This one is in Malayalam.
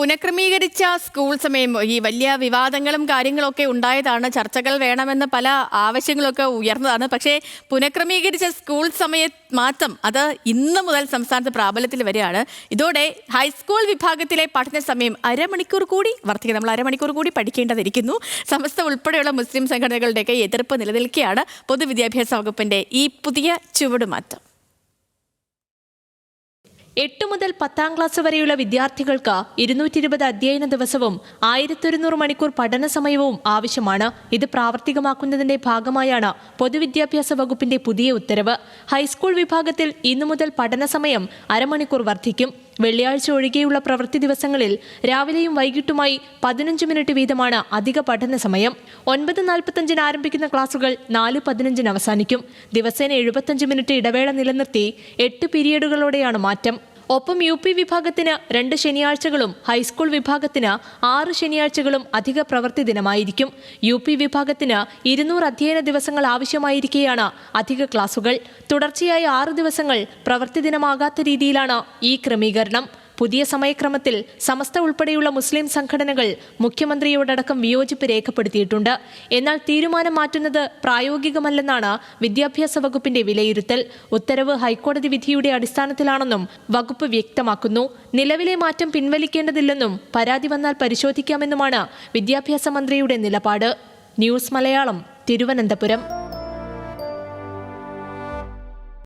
പുനഃക്രമീകരിച്ച സ്കൂൾ സമയം ഈ വലിയ വിവാദങ്ങളും കാര്യങ്ങളൊക്കെ ഉണ്ടായതാണ്. ചർച്ചകൾ വേണമെന്ന് പല ആവശ്യങ്ങളൊക്കെ ഉയർന്നതാണ്. പക്ഷേ പുനഃക്രമീകരിച്ച സ്കൂൾ സമയ മാറ്റം അത് ഇന്ന് മുതൽ സംസ്ഥാനത്ത് പ്രാബല്യത്തിൽ വരികയാണ്. ഇതോടെ ഹൈസ്കൂൾ വിഭാഗത്തിലെ പഠന സമയം അരമണിക്കൂർ കൂടി വർദ്ധിക്കും. നമ്മൾ അരമണിക്കൂർ കൂടി പഠിക്കേണ്ടതിരിക്കുന്നു. സമസ്ത ഉൾപ്പെടെയുള്ള മുസ്ലിം സംഘടനകളുടെയൊക്കെ എതിർപ്പ് നിലനിൽക്കുകയാണ് പൊതുവിദ്യാഭ്യാസ വകുപ്പിന്റെ ഈ പുതിയ ചുവടുമാറ്റം. 8 മുതൽ 10ാം ക്ലാസ് വരെയുള്ള വിദ്യാർത്ഥികൾക്ക് 220 അധ്യയന ദിവസവും 1100 മണിക്കൂർ പഠന സമയവും ആവശ്യമാണ്. ഇത് പ്രാവർത്തികമാക്കുന്നതിന്റെ ഭാഗമായാണ് പൊതുവിദ്യാഭ്യാസ വകുപ്പിന്റെ പുതിയ ഉത്തരവ്. ഹൈസ്കൂൾ വിഭാഗത്തിൽ ഇന്നു മുതൽ പഠന സമയം അരമണിക്കൂർ വർദ്ധിക്കും. വെള്ളിയാഴ്ച ഒഴികെയുള്ള പ്രവൃത്തി ദിവസങ്ങളിൽ രാവിലെയും വൈകിട്ടുമായി 15 മിനിറ്റ് വീതമാണ് അധിക പഠന സമയം. 9:45 ആരംഭിക്കുന്ന ക്ലാസുകൾ 4:15 അവസാനിക്കും. ദിവസേന 75 മിനിറ്റ് ഇടവേള നിലനിർത്തി 8 പീരിയഡുകളോടെയാണ് മാറ്റം. ഒപ്പം UP വിഭാഗത്തിന് 2 ശനിയാഴ്ചകളും ഹൈസ്കൂൾ വിഭാഗത്തിന് 6 ശനിയാഴ്ചകളും അധിക പ്രവൃത്തി ദിനമായിരിക്കും. UP വിഭാഗത്തിന് 200 അധ്യയന ദിവസങ്ങൾ ആവശ്യമായിരിക്കെയാണ് അധിക ക്ലാസുകൾ. തുടർച്ചയായ 6 ദിവസങ്ങൾ പ്രവൃത്തി ദിനമാകാത്ത രീതിയിലാണ് ഈ ക്രമീകരണം. പുതിയ സമയക്രമത്തിൽ സമസ്ത ഉൾപ്പെടെയുള്ള മുസ്ലിം സംഘടനകൾ മുഖ്യമന്ത്രിയോടടക്കം വിയോജിപ്പ് രേഖപ്പെടുത്തിയിട്ടുണ്ട്. എന്നാൽ തീരുമാനം മാറ്റുന്നത് പ്രായോഗികമല്ലെന്നാണ് വിദ്യാഭ്യാസ വകുപ്പിന്റെ വിലയിരുത്തൽ. ഉത്തരവ് ഹൈക്കോടതി വിധിയുടെ അടിസ്ഥാനത്തിലാണെന്നും വകുപ്പ് വ്യക്തമാക്കുന്നു. നിലവിലെ മാറ്റം പിൻവലിക്കേണ്ടതില്ലെന്നും പരാതി വന്നാൽ പരിശോധിക്കാമെന്നുമാണ് വിദ്യാഭ്യാസ മന്ത്രിയുടെ നിലപാട്. ന്യൂസ് മലയാളം, തിരുവനന്തപുരം.